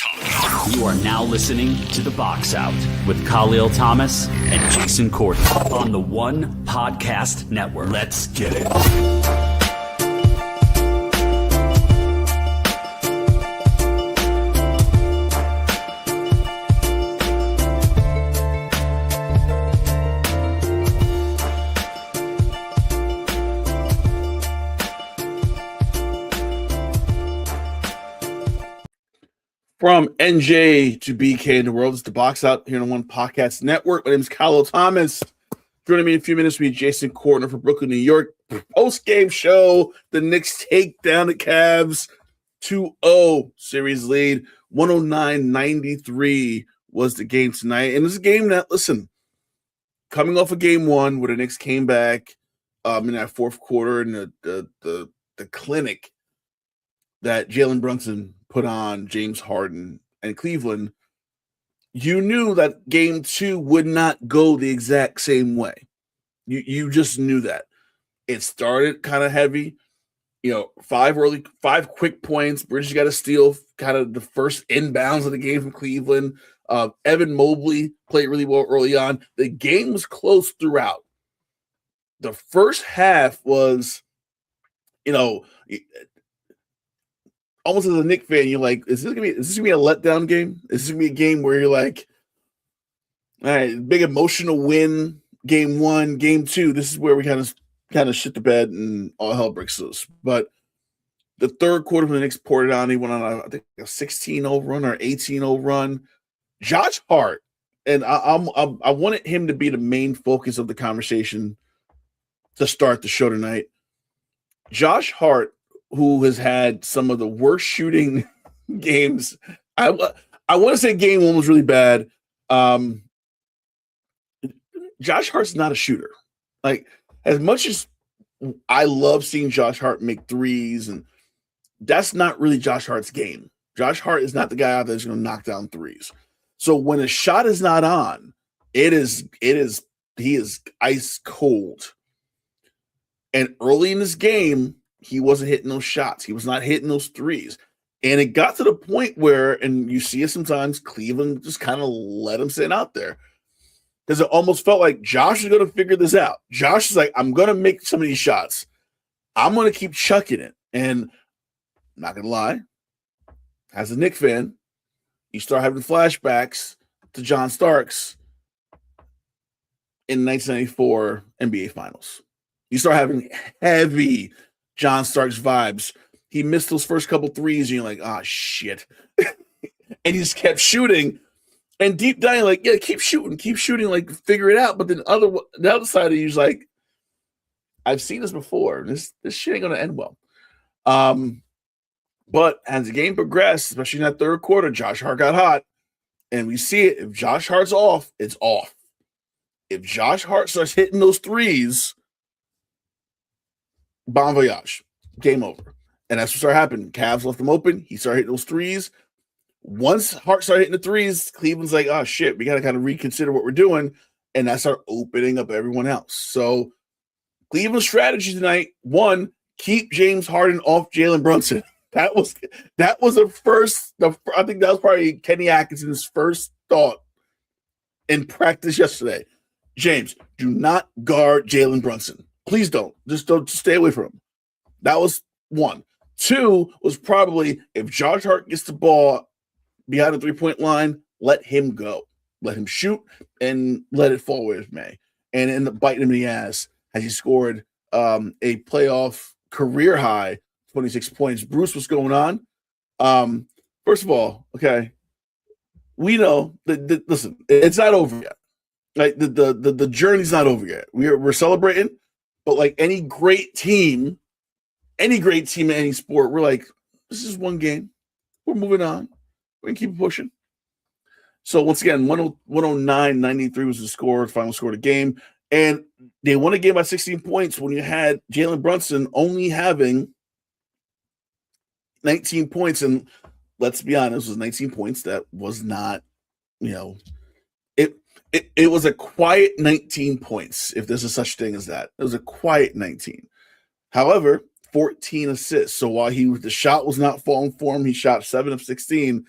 talk. You are now listening to The Box Out with Kahlil Thomas and Jason Kahlil on the One Podcast Network. Let's get it. From NJ to BK in the world, it's The Box Out here on the One Podcast Network. My name is Kahlil Thomas. Joining me in a few minutes will be Jason Kahlil from Brooklyn, New York. Postgame show. The Knicks take down the Cavs 2-0 series lead. 109-93 was the game tonight. And this is a game that, listen, coming off of game one where the Knicks came back in that fourth quarter and the clinic that Jalen Brunson put on James Harden and Cleveland, you knew that game two would not go the exact same way. You just knew that. It started kind of heavy, five quick points. Bridges got a steal, kind of the first inbounds of the game from Cleveland. Evan Mobley played really well early on. The game was close throughout. The first half was, almost as a Knicks fan, you're like, is this gonna be a letdown game? Is this gonna be a game where you're like, all right, big emotional win, game one, game two. This is where we kind of shit the bed and all hell breaks loose. But the third quarter when the Knicks poured it on, he went on I think a 16-0 run or 18-0 run. Josh Hart, and I wanted him to be the main focus of the conversation to start the show tonight. Josh Hart, who has had some of the worst shooting games. I want to say game one was really bad. Josh Hart's not a shooter. Like, as much as I love seeing Josh Hart make threes, and that's not really Josh Hart's game. Josh Hart is not the guy out there that's going to knock down threes. So when a shot is not on, he is ice cold. And early in this game, he wasn't hitting those shots. He was not hitting those threes. And it got to the point where, and you see it sometimes, Cleveland just kind of let him sit out there. Because it almost felt like Josh is going to figure this out. Josh is like, I'm going to make some of these shots. I'm going to keep chucking it. And I'm not going to lie, as a Knicks fan, you start having flashbacks to John Starks in 1994 NBA Finals. You start having heavy John Starks vibes. He missed those first couple threes, and you're like, oh, shit. And he just kept shooting. And deep down, you're like, yeah, keep shooting, like, figure it out. But then the other side of you is like, I've seen this before. This shit ain't going to end well. But as the game progressed, especially in that third quarter, Josh Hart got hot. And we see it. If Josh Hart's off, it's off. If Josh Hart starts hitting those threes, bon voyage, game over. And that's what started happening. Cavs left him open. He started hitting those threes. Once Hart started hitting the threes, Cleveland's like, oh, shit, we got to kind of reconsider what we're doing. And that started opening up everyone else. So Cleveland's strategy tonight, one, keep James Harden off Jalen Brunson. That was the first, I think that was probably Kenny Atkinson's first thought in practice yesterday. James, do not guard Jalen Brunson. Please don't. Just stay away from him. That was one. Two was probably, if Josh Hart gets the ball behind the three-point line, let him go. Let him shoot and let it fall where it may. And end up biting him in the ass as he scored a playoff career high 26 points. Bruce, what's going on? First of all, okay, we know that listen, it's not over yet. Like the journey's not over yet. We're celebrating. But like any great team in any sport, we're like, this is one game. We're moving on. We're going to keep pushing. So once again, 109-93 was the final score of the game. And they won a game by 16 points when you had Jalen Brunson only having 19 points. And let's be honest, it was 19 points. That was not, it was a quiet 19 points, if there's a such thing as that. It was a quiet 19. However, 14 assists. So while the shot was not falling for him, he shot 7 of 16.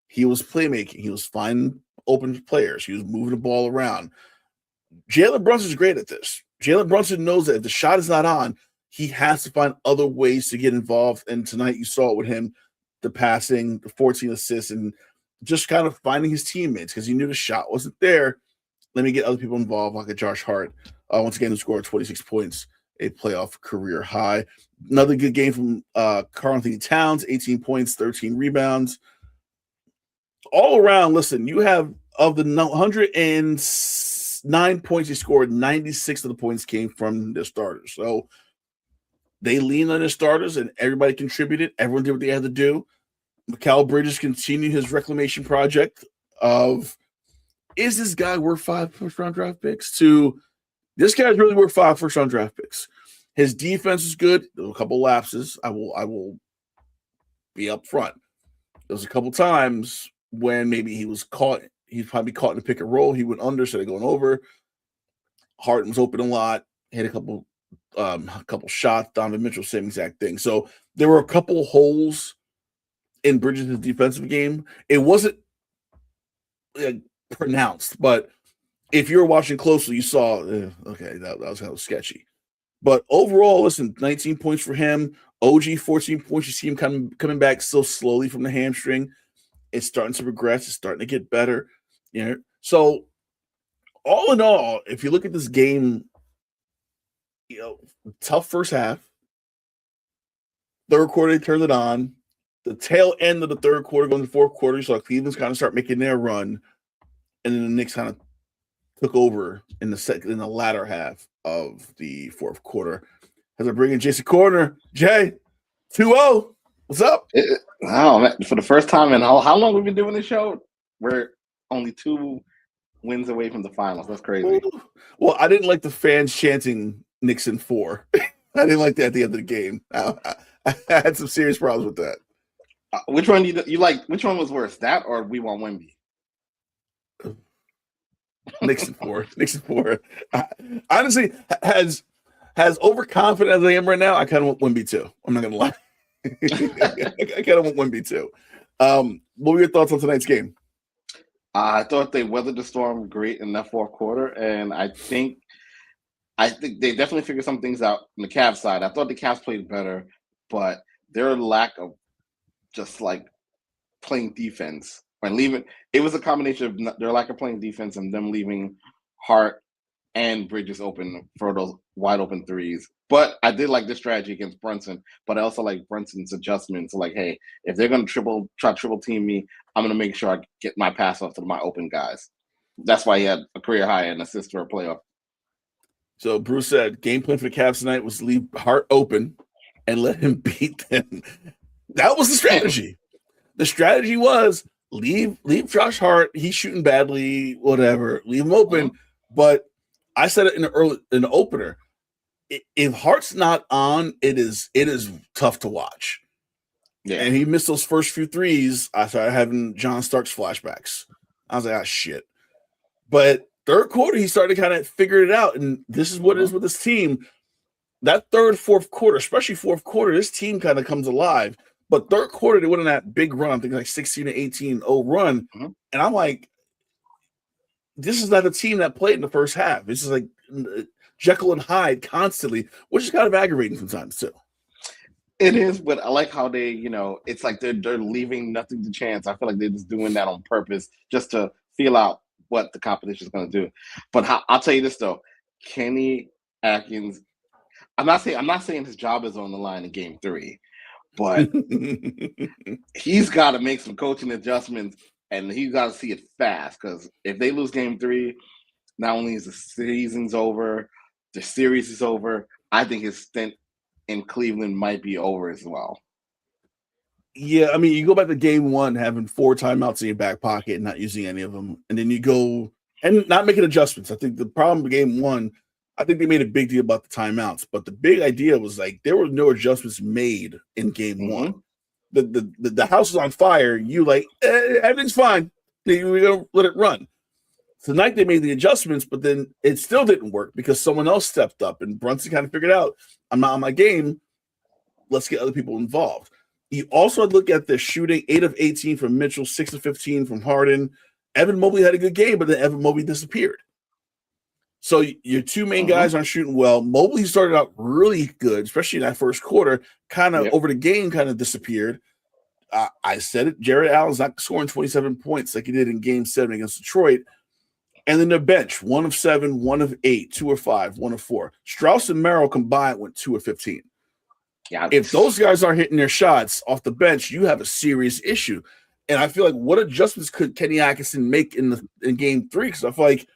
He was playmaking. He was finding open players. He was moving the ball around. Jalen Brunson's great at this. Jalen Brunson knows that if the shot is not on, he has to find other ways to get involved. And tonight you saw it with him, the passing, the 14 assists, and just kind of finding his teammates because he knew the shot wasn't there. Let me get other people involved, like a Josh Hart. Once again, who scored 26 points, a playoff career high. Another good game from Karl-Anthony Towns, 18 points, 13 rebounds. All around, listen, you have of the 109 points he scored, 96 of the points came from their starters. So they leaned on their starters and everybody contributed. Everyone did what they had to do. Mikal Bridges continued his reclamation project of, is this guy worth 5 first-round draft picks? To, this guy's really worth 5 first-round draft picks. His defense is good. There were a couple lapses. I will be up front. There was a couple times when maybe he was caught. He'd probably caught in a pick and roll. He went under instead of going over. Harden was open a lot. Hit a couple shots. Donovan Mitchell, same exact thing. So there were a couple holes in Bridges' defensive game. It wasn't pronounced, but if you were watching closely, you saw, okay, that was kind of sketchy. But overall, listen, 19 points for him. OG, 14 points. You see him coming back so slowly from the hamstring. It's starting to progress. It's starting to get better. You know, so all in all, if you look at this game, you know, tough first half. Third quarter, they turned it on. The tail end of the third quarter, going to the fourth quarter, you saw Cleveland's kind of start making their run, and then the Knicks kind of took over in the latter half of the fourth quarter. As I bring in Jason Corner, Jay, 2-0. What's up? Wow, man. For the first time in how long we've been doing this show, we're only 2 wins away from the finals. That's crazy. Well, I didn't like the fans chanting Knicks in 4. I didn't like that at the end of the game. I had some serious problems with that. Which one you like? Which one was worse, that or We Want Wemby? Knicks in 4. Knicks in 4. Honestly, as overconfident as I am right now, I kind of want Wemby too. I'm not gonna lie. I kind of want Wemby too. What were your thoughts on tonight's game? I thought they weathered the storm great in that fourth quarter, and I think they definitely figured some things out on the Cavs side. I thought the Cavs played better, but their lack of just like playing defense and leaving, it was a combination of their lack of playing defense and them leaving Hart and Bridges open for those wide open threes. But I did like this strategy against Brunson, but I also like Brunson's adjustments. Like, hey, if they're going to try to triple team me, I'm going to make sure I get my pass off to my open guys. That's why he had a career high in assists for a playoff. So Bruce said game plan for the Cavs tonight was to leave Hart open and let him beat them. That was the strategy. The strategy was leave Josh Hart. He's shooting badly, whatever. Leave him open. But I said it in the opener. If Hart's not on, it is tough to watch. Yeah. And he missed those first few threes. I started having John Starks flashbacks. I was like, shit. But third quarter, he started to kind of figure it out. And this is what it is with this team. That third, fourth quarter, especially fourth quarter, this team kind of comes alive. But third quarter, they went on that big run. I think like 16-18-0 run. Mm-hmm. And I'm like, this is not a team that played in the first half. This is like Jekyll and Hyde constantly, which is kind of aggravating sometimes too. It is, but I like how they, it's like they're leaving nothing to chance. I feel like they're just doing that on purpose just to feel out what the competition is going to do. But I'll tell you this though, Kenny Atkins, I'm not saying his job is on the line in Game 3, but he's got to make some coaching adjustments, and he's got to see it fast, because if they lose Game 3, not only is the season's over, the series is over, I think his stint in Cleveland might be over as well. Yeah, I mean, you go back to Game 1 having 4 timeouts in your back pocket and not using any of them, and then you go and not making adjustments. I think the problem with Game 1, I think they made a big deal about the timeouts, but the big idea was like there were no adjustments made in Game 1. The house is on fire. You like everything's fine. We're gonna let it run. Tonight they made the adjustments, but then it still didn't work because someone else stepped up, and Brunson kind of figured out, I'm not on my game. Let's get other people involved. You also look at the shooting, 8 of 18 from Mitchell, 6 of 15 from Harden. Evan Mobley had a good game, but then Evan Mobley disappeared. So your two main guys aren't shooting well. Mobley started out really good, especially in that first quarter, kind of over the game, kind of disappeared. I said it, Jared Allen's not scoring 27 points like he did in game 7 against Detroit. And then the bench, 1 of 7, 1 of 8, 2 of 5, 1 of 4. Strauss and Merrill combined went 2 of 15. Yeah. If those guys aren't hitting their shots off the bench, you have a serious issue. And I feel like what adjustments could Kenny Atkinson make in game 3? Because I feel like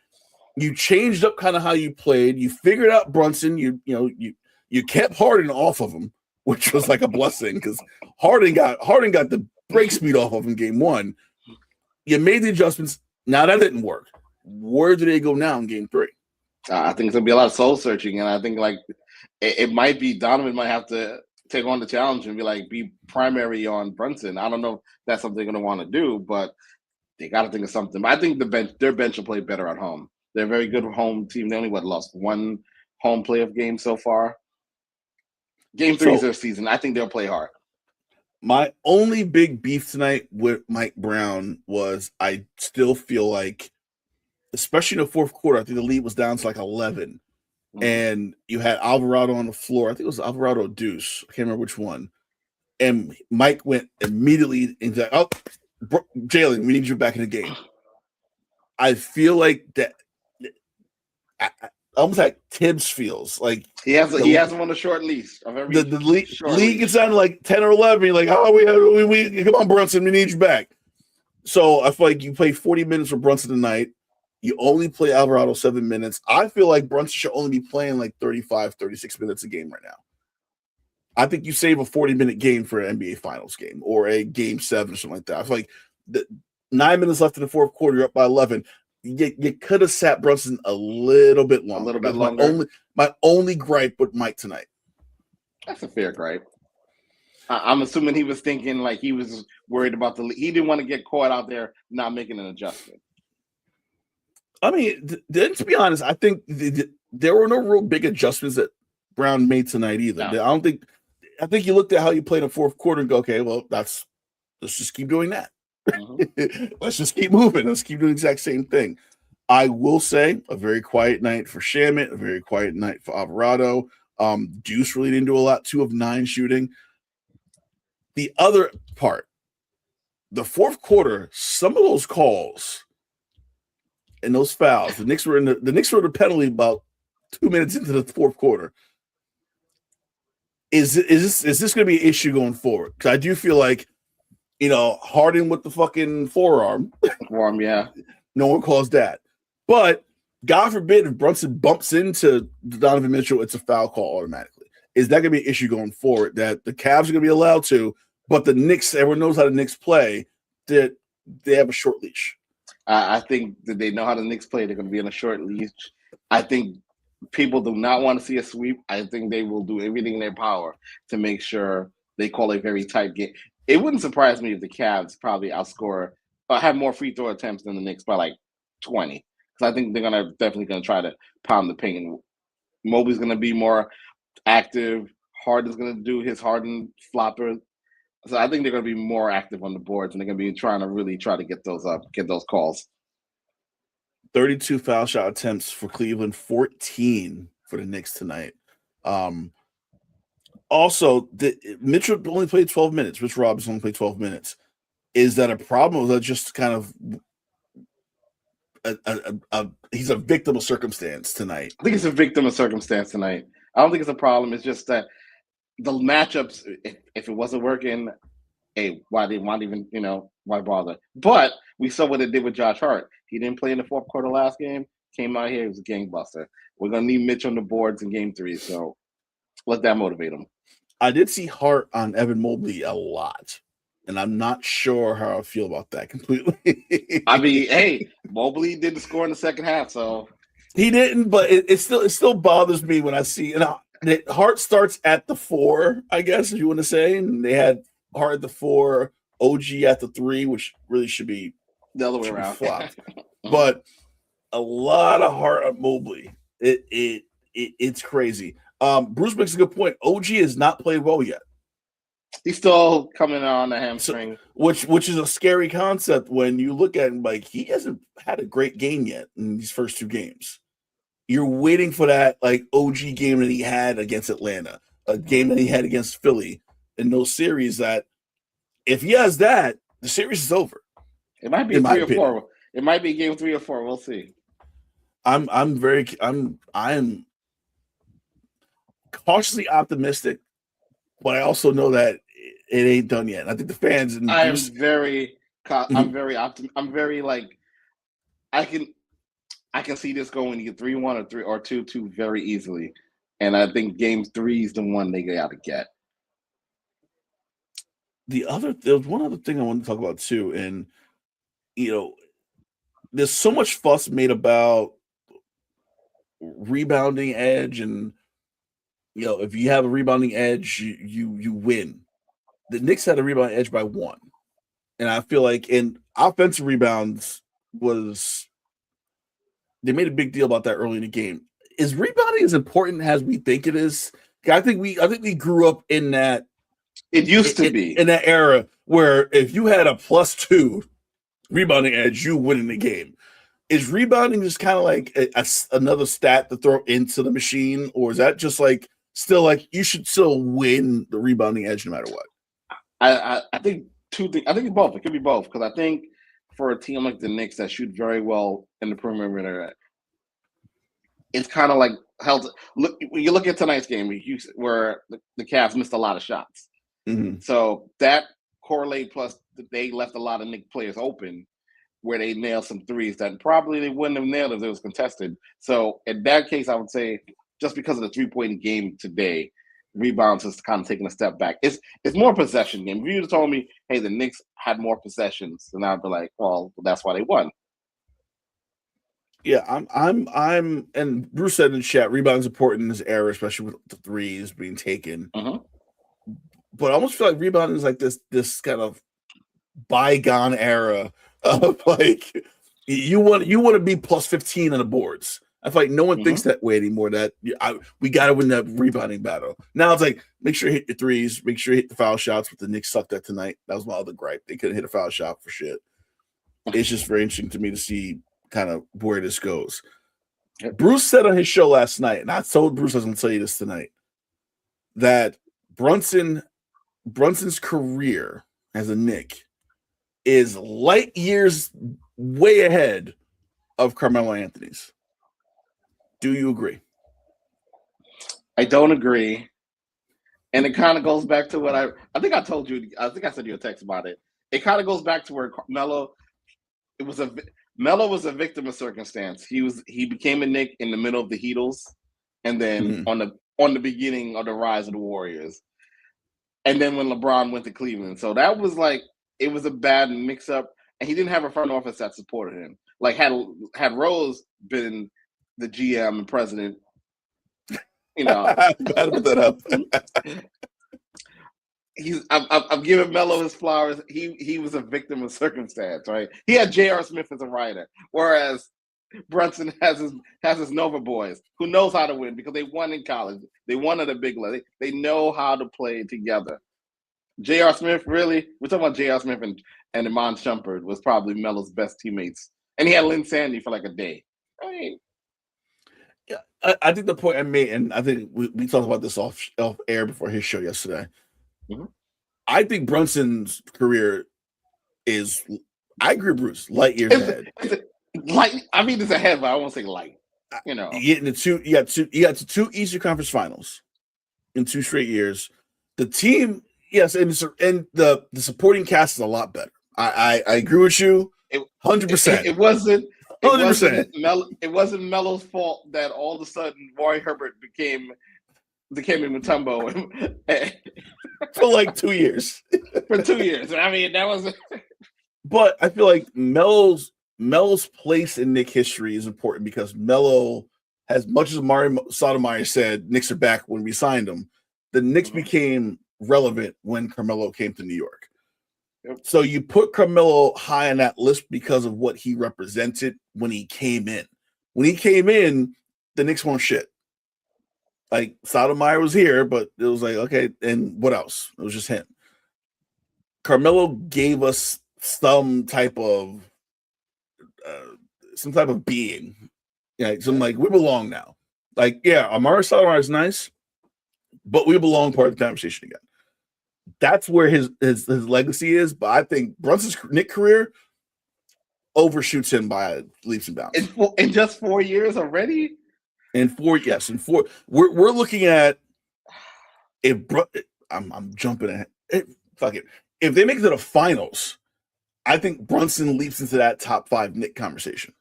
you changed up kind of how you played. You figured out Brunson. You kept Harden off of him, which was like a blessing because Harden got the break speed off of him in game 1. You made the adjustments. Now that didn't work. Where do they go now in game 3? I think it's gonna be a lot of soul searching, and I think like it might be Donovan might have to take on the challenge and be primary on Brunson. I don't know if that's something they're gonna want to do, but they got to think of something. But I think their bench will play better at home. They're a very good home team. They only lost 1 home playoff game so far. Game 3 is their season. I think they'll play hard. My only big beef tonight with Mike Brown was I still feel like, especially in the fourth quarter, I think the lead was down to like 11. And you had Alvarado on the floor. I think it was Alvarado Deuce. I can't remember which one. And Mike went immediately into, Jalen, we need you back in the game. I feel like that almost like Tibbs feels like he has him on a short leash. The league gets down to like 10 or 11. You're like, we come on, Brunson, we need you back. So I feel like you play 40 minutes for Brunson tonight. You only play Alvarado 7 minutes. I feel like Brunson should only be playing like 35, 36 minutes a game right now. I think you save a 40-minute game for an NBA Finals game or a game 7 or something like that. I feel like the 9 minutes left in the fourth quarter, you're up by 11. You could have sat Brunson a little bit longer. A little bit longer. My only gripe with Mike tonight. That's a fair gripe. I'm assuming he was thinking like he was worried about he didn't want to get caught out there not making an adjustment. I mean, to be honest, I think there were no real big adjustments that Brown made tonight either. No. I think you looked at how you played in the fourth quarter and go, okay, well, let's just keep doing that. Let's just keep moving. Let's keep doing the exact same thing. I will say a very quiet night for Shamet, a very quiet night for Alvarado. Deuce really didn't do a lot, 2 of 9 shooting. The other part, the fourth quarter, some of those calls and those fouls, the Knicks were in the penalty about 2 minutes into the fourth quarter. Is this going to be an issue going forward? Because I do feel like, Harden with the fucking forearm. Yeah. No one calls that. But God forbid if Brunson bumps into Donovan Mitchell, it's a foul call automatically. Is that going to be an issue going forward that the Cavs are going to be allowed to, but the Knicks, everyone knows how the Knicks play, that they have a short leash? I think that they know how the Knicks play. They're going to be on a short leash. I think people do not want to see a sweep. I think they will do everything in their power to make sure they call a very tight game. It wouldn't surprise me if the Cavs probably outscore, have more free throw attempts than the Knicks by like 20. Because I think they're definitely going to try to pound the paint. Mobley's going to be more active. Harden's going to do his Harden flopper. So I think they're going to be more active on the boards, and they're going to be trying to get those up, get those calls. 32 foul shot attempts for Cleveland, 14 for the Knicks tonight. Also, Mitchell only played 12 minutes. Rich Robinson only played 12 minutes. Is that a problem? Or is that just kind of he's a victim of circumstance tonight? I think he's a victim of circumstance tonight. I don't think it's a problem. It's just that the matchups, if it wasn't working, hey, why bother? But we saw what it did with Josh Hart. He didn't play in the fourth quarter last game. Came out here, he was a gangbuster. We're going to need Mitch on the boards in game 3, so let that motivate him. I did see Hart on Evan Mobley a lot, and I'm not sure how I feel about that completely. I mean, hey, Mobley didn't score in the second half, so he didn't. But it still bothers me when I see Hart starts at the 4, I guess if you want to say, and they had Hart at the 4, OG at the 3, which really should be the other way around. Flopped. But a lot of Hart on Mobley. It's crazy. Bruce makes a good point. OG has not played well yet. He's still coming on a hamstring. Which is a scary concept when you look at him. Like, he hasn't had a great game yet in these first 2 games. You're waiting for that like OG game that he had against Atlanta, a game that he had against Philly in those series. That if he has that, the series is over. It might be 3 or 4. It might be game 3 or 4. We'll see. I'm cautiously optimistic, but I also know that it ain't done yet. I think the fans. I'm very like, I can see this going either 3-1 or 2-2 very easily, and I think game 3 is the one they got to get. There's one other thing I want to talk about too, and there's so much fuss made about rebounding edge, and if you have a rebounding edge, you win. The Knicks had a rebounding edge by 1, and I feel like in offensive rebounds they made a big deal about that early in the game. Is rebounding as important as we think it is? I think we grew up in that. It used to be in that era where if you had a +2 rebounding edge, you win in the game. Is rebounding just kind of like another stat to throw into the machine, or is that just like still like you should still win the rebounding edge no matter what? I think 2 things. I think it's both. It could be both, because I think for a team like the Knicks that shoot very well in the perimeter, it's kind of like held. Look, when you look at tonight's game, where the Cavs missed a lot of shots, so that correlate plus they left a lot of Knicks players open, where they nailed some threes that probably they wouldn't have nailed if it was contested. So in that case, I would say just because of the 3-point game today, rebounds is kind of taking a step back. It's more possession game. If you told me, hey, the Knicks had more possessions, then I'd be like, well, that's why they won. Yeah, I'm and Bruce said in the chat, rebounds important in this era, especially with the threes being taken. But I almost feel like rebounding is like this kind of bygone era of like you want to be +15 on the boards. I feel like no one thinks that way anymore. That we got to win that rebounding battle. Now it's like, make sure you hit your threes, make sure you hit the foul shots. But the Knicks sucked at tonight. That was my other gripe. They couldn't hit a foul shot for shit. It's just very interesting to me to see kind of where this goes. Bruce said on his show last night, and I told Bruce I was going to tell you this tonight, that Brunson's career as a Knick is light years way ahead of Carmelo Anthony's. Do you agree? I don't agree. And it kind of goes back to what I think I told you. I think I sent you a text about it. It kind of goes back to where Melo was a victim of circumstance. He became a Knick in the middle of the Heatles, and then on the beginning of the rise of the Warriors, and then when LeBron went to Cleveland. So that was like, it was a bad mix up, and he didn't have a front office that supported him. Like had Rose been the GM and president, Gotta put that up. I'm giving Melo his flowers. He was a victim of circumstance, right? He had J.R. Smith as a writer, whereas Brunson has his Nova boys who knows how to win because they won in college. They won at a big level. They know how to play together. J.R. Smith, really? We're talking about J.R. Smith and Iman Shumpert was probably Melo's best teammates. And he had Lynn Sandy for like a day. I mean, yeah, I think the point I made, and I think we talked about this off air before his show yesterday. I think Brunson's career is, I agree, Bruce, light years ahead. It's ahead, but I won't say light. You got to 2 Eastern Conference Finals in 2 straight years. The team, yes, and the supporting cast is a lot better. I agree with you, 100%. It wasn't 100%. It wasn't Melo's fault that all of a sudden Roy Herbert became in Mutombo for like 2 years. For 2 years. I mean, that was. But I feel like Melo's place in Knick history is important because Melo, as much as Mario Sotomayor said, Knicks are back when we signed him, the Knicks became relevant when Carmelo came to New York. Yep. So you put Carmelo high on that list because of what he represented when he came in. When he came in, the Knicks weren't shit. Like, Sotomayor was here, but it was like, okay, and what else? It was just him. Carmelo gave us some type of being. Yeah, so I'm like, we belong now. Like, yeah, Amara Stoudemire is nice, but we belong part of the conversation again. That's where his legacy is. But I think Brunson's Knicks career overshoots him by leaps and bounds. In just 4 years already? In four, we're looking at I'm jumping ahead. Fuck it. If they make it to the finals, I think Brunson leaps into that top 5 Knicks conversation.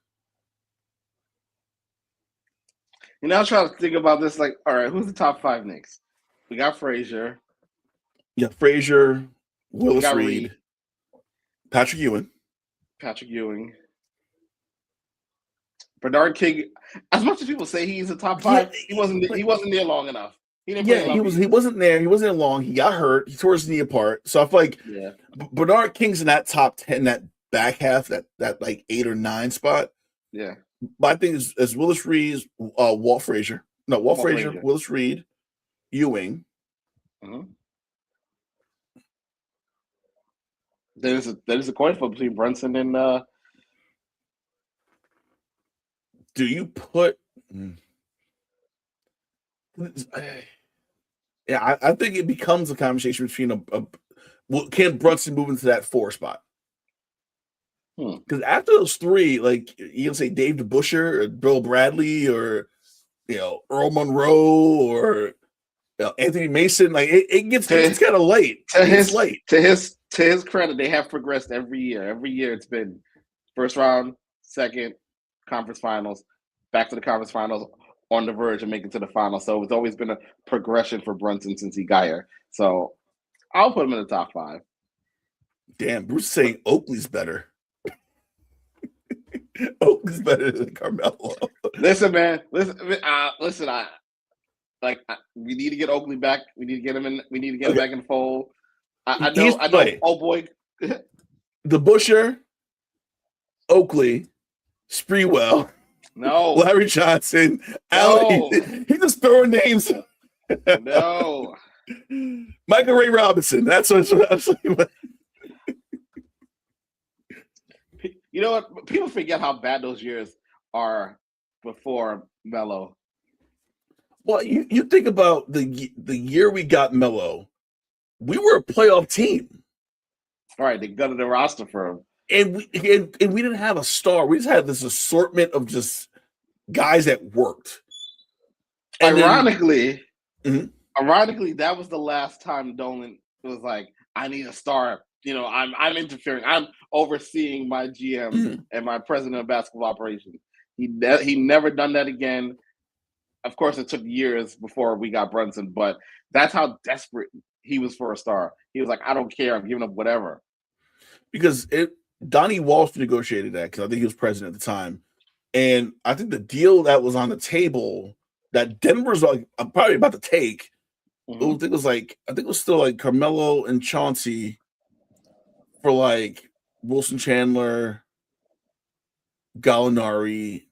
You know, I was trying to think about this. Like, all right, who's the top 5 Knicks? We got Frazier. Yeah, Frazier, Willis Reed, Patrick Ewing. Bernard King. As much as people say he's a top 5, he wasn't there long enough. He wasn't there. He wasn't there long. He got hurt. He tore his knee apart. So I feel like Bernard King's in that top 10, that back half, that like 8 or 9 spot. Yeah. But I think as Willis Reed, Walt Frazier, Willis Reed, Ewing. Mm-hmm. There's a coin flip between Brunson and. Do you put? Yeah, I think it becomes a conversation between can Brunson move into that 4 spot? Because after those 3, like you can say Dave DeBusschere or Bill Bradley or Earl Monroe or Anthony Mason, like it gets kind of late. To his credit, they have progressed every year. Every year it's been first round, second, conference finals, back to the conference finals, on the verge of making to the final. So it's always been a progression for Brunson since he got here. So I'll put him in the top 5. Damn, Bruce is saying Oakley's better. Oakley's better than Carmelo. Listen, man. Listen. We need to get Oakley back. We need to get him in. We need to get him back in the fold. I know. Oh boy, DeBusschere, Oakley, Sprewell. No. Larry Johnson. No. He's just throwing names. No. Michael Ray Robinson. That's what I'm saying. You know what? People forget how bad those years are before Melo. Well, you think about the year we got Melo, we were a playoff team. All right, they gutted the roster for him. And we didn't have a star. We just had this assortment of just guys that worked. And ironically, that was the last time Dolan was like, "I need a star." I'm interfering. I'm overseeing my GM and my president of basketball operations. He never done that again. Of course, it took years before we got Brunson, but that's how desperate he was for a star. He was like, "I don't care. I'm giving up whatever." Because Donnie Walsh negotiated that because I think he was president at the time. And I think the deal that was on the table that Denver's like probably about to take, I think it was still like Carmelo and Chauncey for like Wilson Chandler, Gallinari,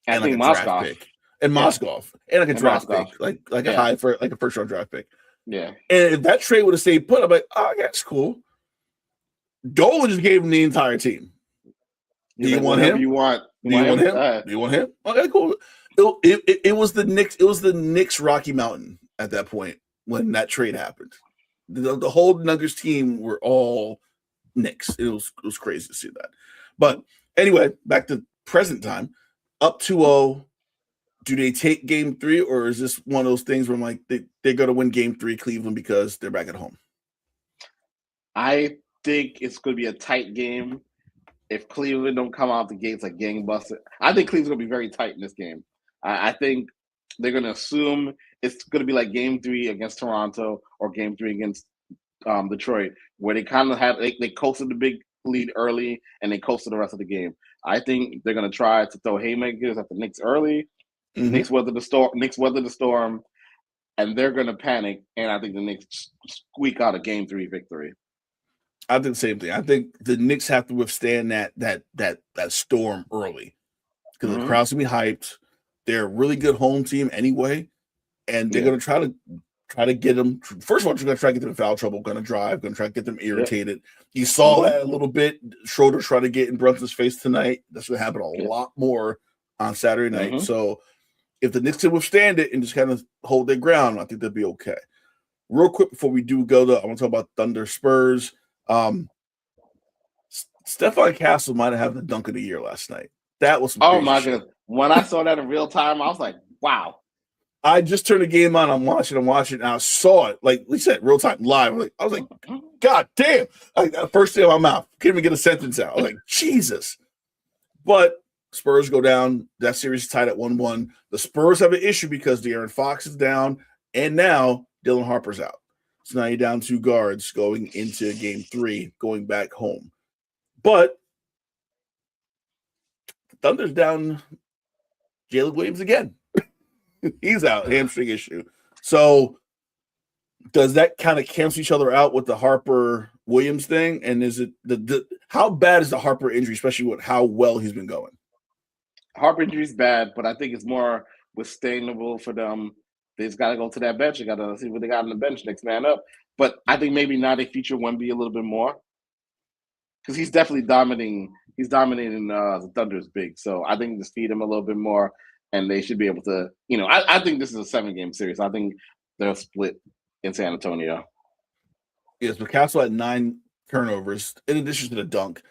and like a draft pick. And Moskov. And like a draft pick. Like a high for like a first round draft pick. Yeah. And if that trade would have stayed put, I'm like, oh, that's cool. Dolan just gave him the entire team. Do you want him? Do you want him? Okay, cool. It was the Knicks. It was the Knicks Rocky Mountain at that point when that trade happened. The whole Nuggets team were all Knicks. It was crazy to see that. But anyway, back to present time. Up 2-0. Do they take game 3, or is this one of those things where I'm like they're going to win game 3 Cleveland because they're back at home? I think it's going to be a tight game. If Cleveland don't come out the gates like gangbusters, I think Cleveland's going to be very tight in this game. I think they're going to assume it's going to be like game 3 against Toronto or game 3 against Detroit, where they kind of had they coasted the big lead early and they coasted the rest of the game. I think they're going to try to throw haymakers at the Knicks early. Knicks weather the storm, and they're going to panic. And I think the Knicks squeak out a game 3 victory. I think the same thing. I think the Knicks have to withstand that storm early because the crowd's gonna be hyped. They're a really good home team anyway, and they're gonna try to try to get them. First of all, you're going to try to get them in foul trouble. Going to drive. Going to try to get them irritated. Yep. You saw that a little bit. Schroeder try to get in Brunson's face tonight. That's going to happen a lot more on Saturday night. So if the Knicks can withstand it and just kind of hold their ground, I think they'll be okay. Real quick before we do go, I want to talk about Thunder Spurs. Stephon Castle might have had the dunk of the year last night. That was some my shit. goodness. When I saw that in real time, I was like, wow. I just turned the game on. I'm watching, and I saw it. Like we said, real time, live. I was like, God damn. Like, first thing out of my mouth. Can't even get a sentence out. I was like, Jesus. But Spurs go down. That series is tied at 1-1. The Spurs have an issue because De'Aaron Fox is down, and now Dylan Harper's out. So now you're down 2 guards going into game 3, going back home. But Thunder's down Jalen Williams again. He's out, hamstring issue. So does that kind of cancel each other out with the Harper Williams thing? And is it how bad is the Harper injury, especially with how well he's been going? Harper injury is bad, but I think it's more sustainable for them. They just got to go to that bench. They got to see what they got on the bench, next man up. But I think maybe now they feature Wemby a little bit more because he's definitely dominating. He's dominating the Thunder's big. So I think just feed him a little bit more. And they should be able to, I think this is a 7-game series. I think they'll split in San Antonio. Yes, but Castle had 9 turnovers in addition to the dunk.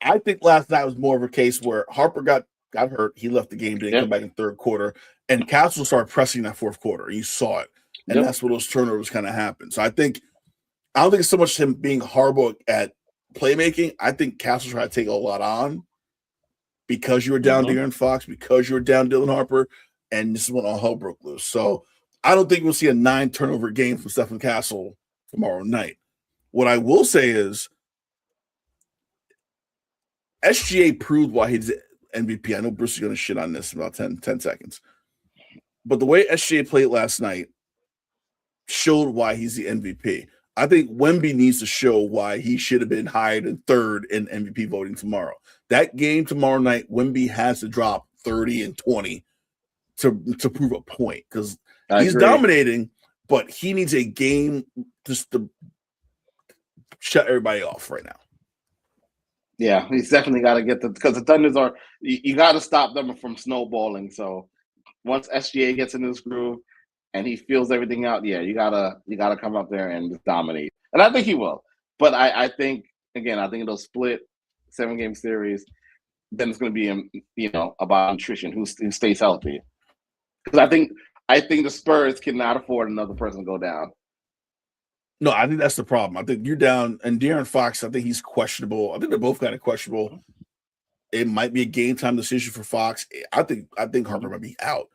I think last night was more of a case where Harper got hurt. He left the game, didn't come back in third quarter. And Castle started pressing that fourth quarter. You saw it. And that's where those turnovers kind of happened. So I don't think it's so much him being horrible at playmaking. I think Castle tried to take a lot on. Because you were down De'Aaron Fox, because you were down Dylan Harper, and this is when all hell broke loose. So I don't think we'll see a 9-turnover game from Stephen Castle tomorrow night. What I will say is SGA proved why he's MVP. I know Bruce is going to shit on this in about 10 seconds. But the way SGA played last night showed why he's the MVP. I think Wemby needs to show why he should have been higher than third in MVP voting tomorrow. That game tomorrow night, Wemby has to drop 30 and 20 to prove a point because he's dominating, but he needs a game just to shut everybody off right now. Yeah, he's definitely got to get because the Thunders are you got to stop them from snowballing. So once SGA gets in this groove and he feels everything out, you gotta come up there and just dominate. And I think he will. But I think it'll split 7-game series. Then it's going to be about nutrition, who stays healthy. Because I think the Spurs cannot afford another person to go down. No, I think that's the problem. I think you're down, and De'Aaron Fox, I think he's questionable. I think they're both kind of questionable. It might be a game time decision for Fox. I think Harper might be out.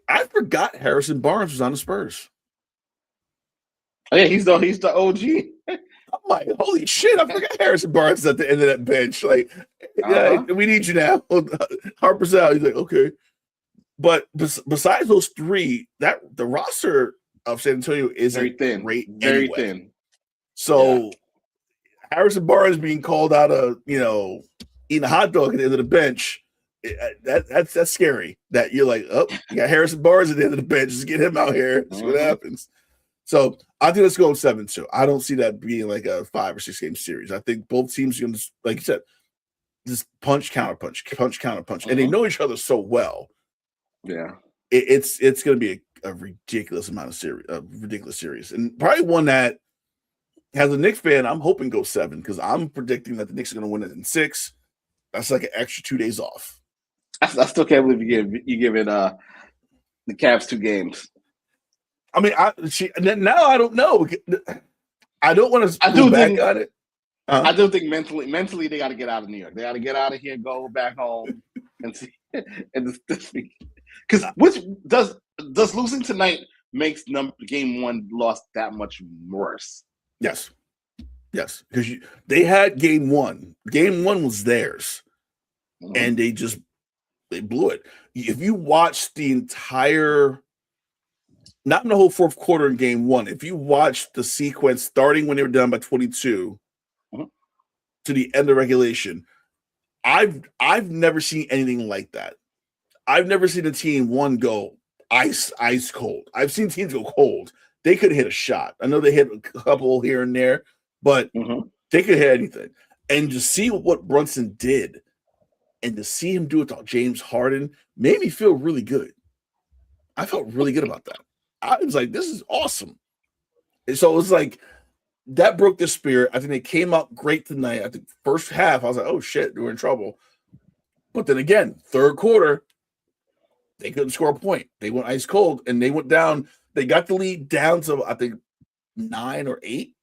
I forgot Harrison Barnes was on the Spurs. Oh, yeah, he's the OG. I'm like, holy shit! I forgot Harrison Barnes is at the end of that bench. Like, we need you now. Harper's out. He's like, okay. But besides those 3, the roster of San Antonio is very thin, very thin. So Harrison Barnes being called out of eating a hot dog at the end of the bench. That's scary. That you're like, oh, you got Harrison Barnes at the end of the bench. Just get him out here. See what happens. So I think let's go 7-2. I don't see that being like a 5 or 6 game series. I think both teams are going to, like you said, just punch, counter punch, and they know each other so well. Yeah, it's going to be a ridiculous series, and probably one that, as a Knicks fan, I'm hoping goes 7 because I'm predicting that the Knicks are going to win it in 6. That's like an extra 2 days off. I still can't believe you give it the Cavs 2 games. I mean, now I don't know. I don't want to go back on it. I do think mentally they got to get out of New York. They got to get out of here, go back home, and see. And because which does losing tonight makes game 1 loss that much worse? Yes, because they had game 1. Game 1 was theirs, and they blew it. If you watch the entire. Not in the whole fourth quarter in game 1. If you watch the sequence starting when they were down by 22 to the end of regulation, I've never seen anything like that. I've never seen a team go, ice cold. I've seen teams go cold. They could hit a shot. I know they hit a couple here and there, but they could hit anything. And to see what Brunson did and to see him do it to James Harden made me feel really good. I felt really good about that. I was like, this is awesome. And so it was like, that broke the spirit. I think they came out great tonight. I think first half, I was like, oh shit, we're in trouble. But then again, third quarter, they couldn't score a point. They went ice cold and they went down. They got the lead down to, I think, 9 or 8.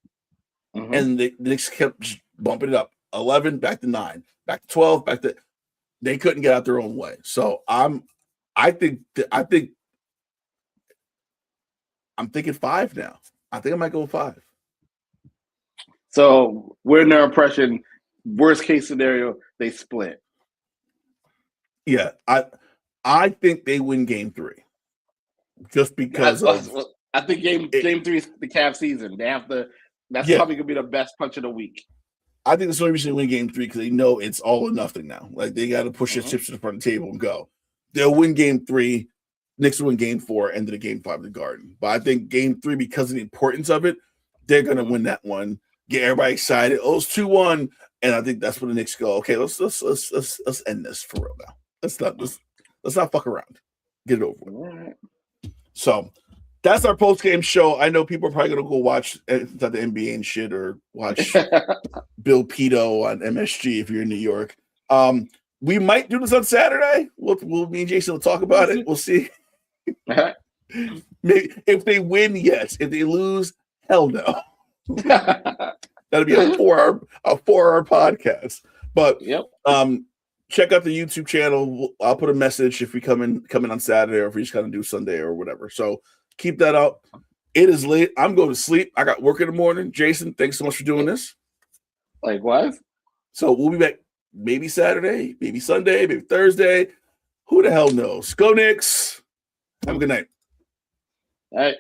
And the Knicks kept just bumping it up. 11, back to 9, back to 12, back to. They couldn't get out their own way. So I'm thinking 5 now. I think I might go 5. So we're in their impression. Worst case scenario, they split. Yeah, I think they win game 3, just because I think game 3 is the Cavs season. They have to. That's probably gonna be the best punch of the week. I think that's the only reason they win game 3 because they know it's all or nothing now. Like they got to push their chips to the front of the table and go. They'll win game 3. Knicks will win game 4, and then a game 5 in the Garden. But I think game 3, because of the importance of it, they're gonna win that one. Get everybody excited. Oh, it's 2-1, and I think that's when the Knicks go. Okay, let's end this for real now. Let's not fuck around. Get it over with. So that's our post-game show. I know people are probably gonna go watch the NBA and shit, or watch Bill Pito on MSG if you're in New York. We might do this on Saturday. We'll me and Jason will talk about it. We'll see. Maybe if they win, yes. If they lose, hell no. That'll be a 4-hour podcast. But check out the YouTube channel. I'll put a message if we come in on Saturday, or if we just kind of do Sunday or whatever. So keep that up. It is late. I'm going to sleep. I got work in the morning. Jason, thanks so much for doing this. Likewise. So we'll be back maybe Saturday, maybe Sunday, maybe Thursday. Who the hell knows? Go Knicks. Have a good night. All right.